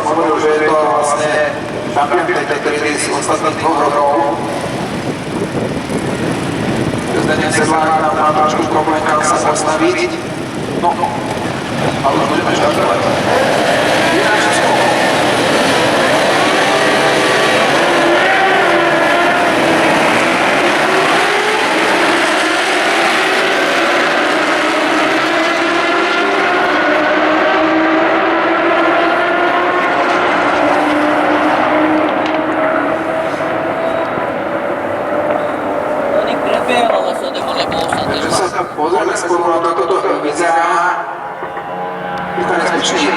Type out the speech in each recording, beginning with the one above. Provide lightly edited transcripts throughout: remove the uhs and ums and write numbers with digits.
hovoril, že je to vlastne šampión tejto triedy z ostatných 2 rokov. Zdeněk Sedlák nám má trošku problém, kam sa postaviť. No, ale už budeme štartovať. Pozrieme spolu na to, ako to vyzerá. Je to nezbyčný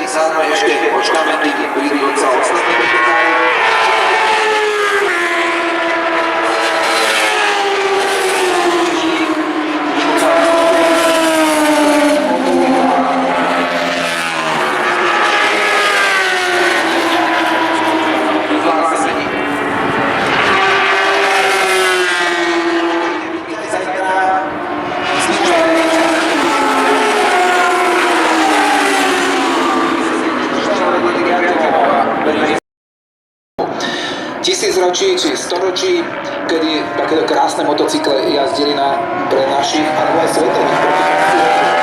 zároveň ešte počkáme, kým prídu docela ostatné pretekári. Tisícročí či storočí, kedy takéto krásne motocykle jazdili pre našich alebo aj svetových pretekárov.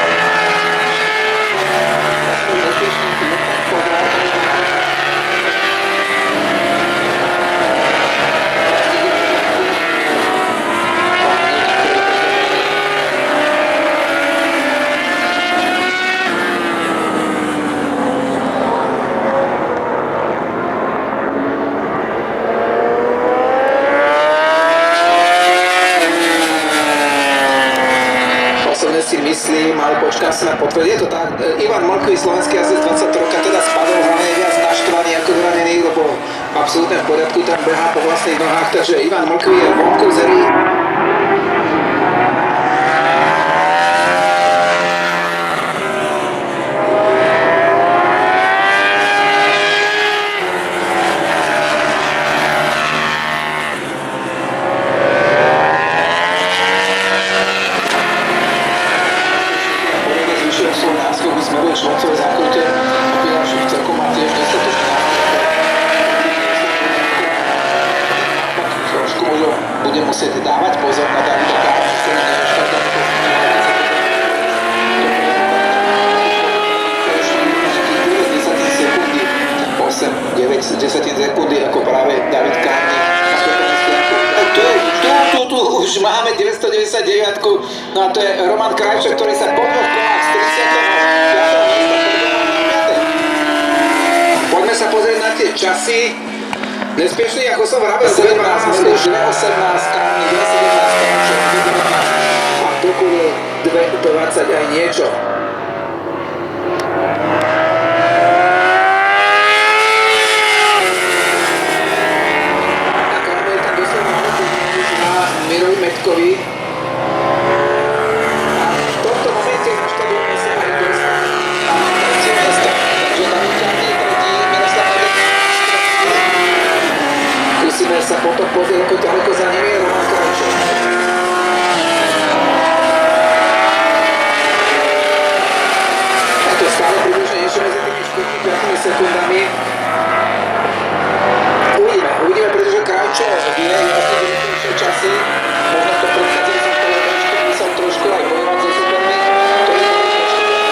Si myslím, ale počkám si na potvrd. Je to tak, Ivan Mlkový, slovenský jazdec 20 roka, teda spadol hlavne viac naštvaný ako zranený, lebo absolútne v poriadku tam behá po vlastných nohách, takže Ivan Mlkový je vonku z hry. Smeruje švocové zákrute a Pilašov celkom má tiež dostatočný tak trošku možno bude musieť dávať pozor na Davida Kára, že sa na 10 sekundy ako práve David Kárny. Tu už máme 999, no a to je Roman Krajčák, ktorý sa po dvoch kolách z 30. Poďme sa pozrieť na tie časy. Nespiešný, ako som vravel, 17, už 2.18, Kárny 2.17, a Tukul je 2.20 aj niečo. Mirovi Metkovi. A v tomto momente na štadióne sa aj dostal tretí miesta. Takže David Kárny je tretí, Miroslav Medek štvrtý. Musíme sa potom pozrieť, ako ďaleko za nimi je Roman Krajčák. Je to stále približne niečo medzi tými 4-5 sekundami. Uvidíme, pretože Krajčák je jasne vyššie časy. Možno to predchádzali som povedal, že som trošku aj bojovať so supermi, ktorý boli trošku lepšie.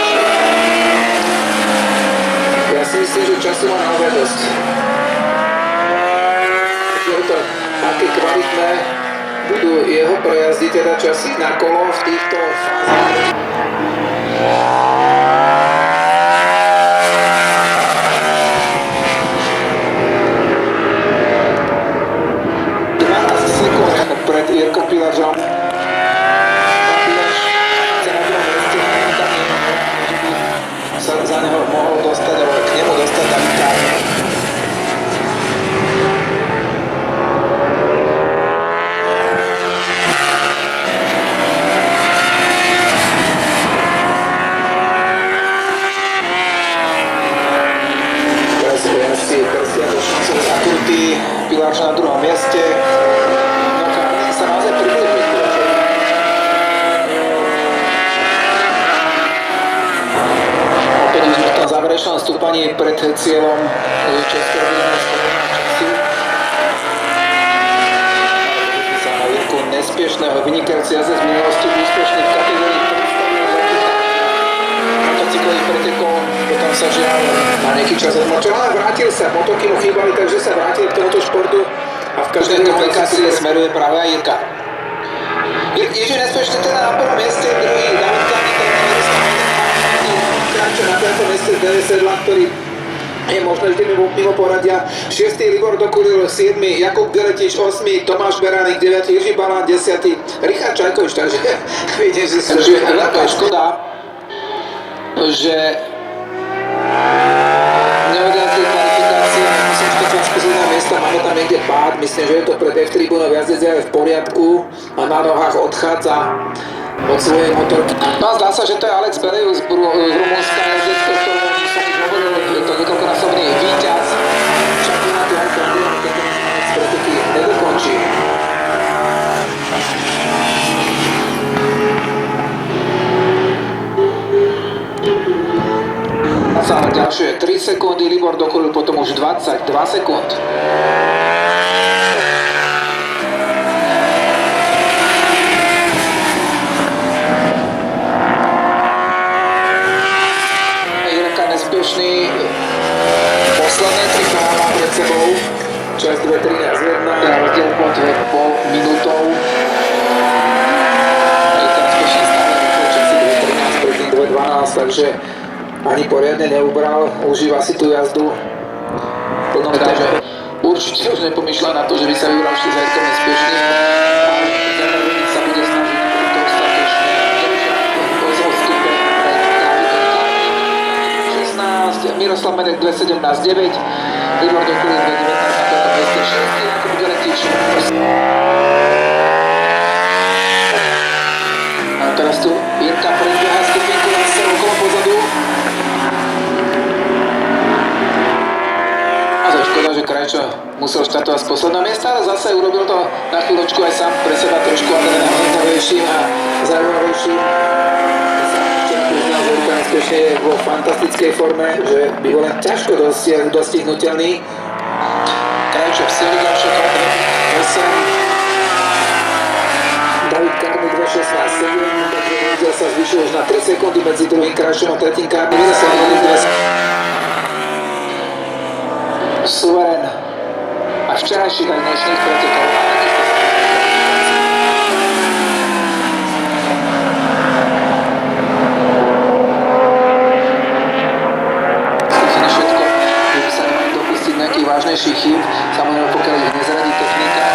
Ja si myslím, že času má naozaj dosť. Je to, aké kvalitné budú jeho prejazdy, teda časy na kolo v týchto fázach. Pred Jirkom Pilařom. Pilař sa na druhom mieste, tam je, že by sa za neho mohol dostať, ale k nemu dostať David Kárny. Teraz jazdci Persia do šancov zakrutý, Pilař na druhom mieste. Sa naozaj približuje Pilařovi. Opäť už v tom záverečnom stúpaní pred cieľom Českého vydania spoločného času. Sa na výrku nespiešného vynikajúci jazdec z minulosti, úspešný v kategórii predstavil motocyklových pretekov, potom sa žiaľ na nejaký čas odmlčal, ale vrátil sa, motoky mu chýbali, takže sa vrátil k tomuto športu. A v každej kvalifikácii smeruje práve aj Jirka. Ježiš nespešne teda na prvom mieste, druhý David Kárny, Krajčák na 5. mieste 90, ktorý je možno vždy mimo poradia. 6. Libor Dokuril, 7. Jakub Geletiš, 8. Tomáš Beránik, 9. Jiří Balán, 10. Richard Čajkovič, takže vidím, že sa žije veľká škoda, že niekde pád, myslím, že je to pred F-tribúnou, jazdec je v poriadku a na nohách odchádza od svojej motorky. No a zdá sa, že to je Alex Belejú z Rumunska, jazdec, o ktorom som už hovoril, je to niekoľkonásobný víťaz šampionátu Alpendion, keď z preteky nedokončí. Ďalšie 3 sekundy, Libor Dokuril potom už 22 sekúnd. Jirka nespiešný, posledné 3 kola má pred sebou, čas 2.13.1, rozdiel pod 2,5 minútou. Jirka nespiešný stále časy 2.13, predtým 2.12, takže ani poriadne neubral, užíva si tú jazdu v plnom dáže. Určite už nepomýšľa na to, že by sa vybral ešte za Jirkom nespiešný, ale zároveň sa bude snažiť na to ostatečne z odstupe pred Dávidom 16, Miroslav Medek 2.17.9, Libor Dokuril 2.19 na toto 206, Jakub Galetič. A teraz tu Jirka predbieha skupinku na sa okolo pozadu. Škoda, že Krajčo musel štartovať z posledného miesta, ale zase urobil to na chvíľočku aj sám pre seba trošku adrenalinovejším a zaujímavejším. Včera priznal, že Jirka nespiešne je vo fantastickej forme, že by bol len ťažko dostihnutelný. Krajčo v sile ďalšie kolo 8. David Kárny 2.16.7, takže rozdiel sa zvyšil už na 3 sekundy medzi druhým Krajčom a tretím Kárny. Miroslav Medek 2. Suverén a včerajších aj dnešných pretekov. Skúsené všetko, že by sa nemali dopustiť nejakých vážnejších chýb, samozrejme pokiaľ ich nezradí technika,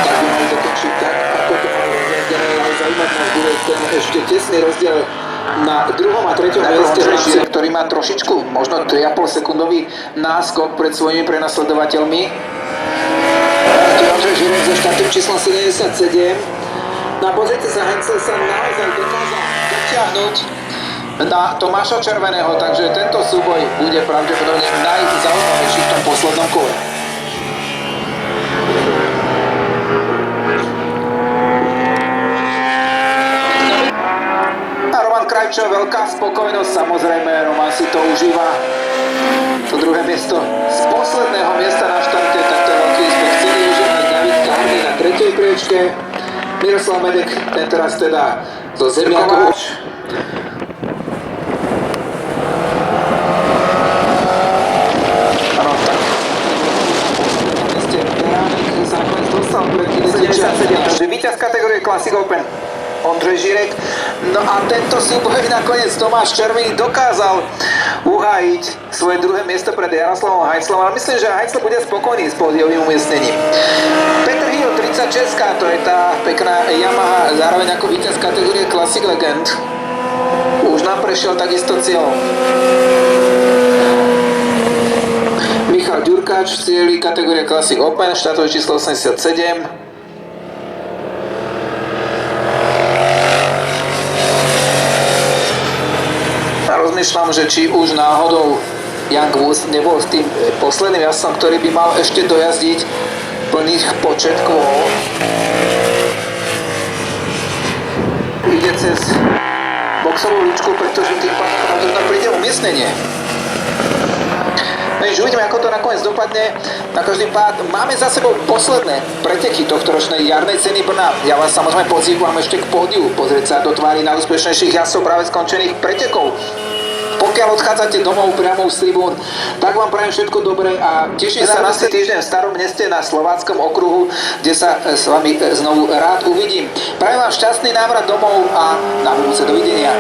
tak by mali dokončiť tak, ako to mali rozdiel, ale zaujímať nás bude ten ešte tesný rozdiel na druhom a treťom mieste, ktorý má trošičku, možno 3,5 sekundový náskok pred svojimi prenasledovateľmi. Ondřej Žirek so štátnym číslom 77. Na pozícii sa Heinzel sa naozaj dokázal dotiahnuť na Tomáša Červeného, takže tento súboj bude pravdepodobne najzaujímavejší v tom poslednom kole. Krajčo, veľká spokojnosť, samozrejme, Roman si to užíva. To druhé miesto z posledného miesta na štarte, tak to je veľký úspech. Celý užíva David Kárny na tretej priečke. Miroslav Medek, ten teraz teda zo Zemiakov. Áno, tak. Na mieste Beránek sa nakoniec dostal pred 97, takže víťaz kategórie Classic Open Ondřej Žirek. No a tento súboj nakoniec Tomáš Červený dokázal uhájiť svoje druhé miesto pred Jaroslavom Heinzlom, ale myslím, že Heinzl bude spokojný s pódiovým umiestnením. Peter Hill 36, to je tá pekná Yamaha, zároveň ako víťaz kategórie Classic Legend. Už nám prešiel takisto cieľom. Michal Ďurkáč v cieli kategórie Classic Open, štartové číslo 87. Rozmýšľam, že či už náhodou Jan Gwózd nebol s tým posledným jazdcom, ktorý by mal ešte dojazdiť plných počet kôl. Ide cez boxovú líčku, pretože tým pádom pravdepodobne príde umiestnenie. Takže uvidíme, ako to nakoniec dopadne. Na každý pád máme za sebou posledné preteky tohto ročnej jarnej ceny Brna. Ja vás samozrejme pozývam ešte k pódiu, pozrieť sa do tvári najúspešnejších jazdcov práve skončených pretekov. Pokiaľ odchádzate domov priamo z tribún, tak vám prajem všetko dobré a teším sa na týždeň v Starom Meste na Slováckom okruhu, kde sa s vami znovu rád uvidím. Prajem vám šťastný návrat domov a na budúce dovidenia.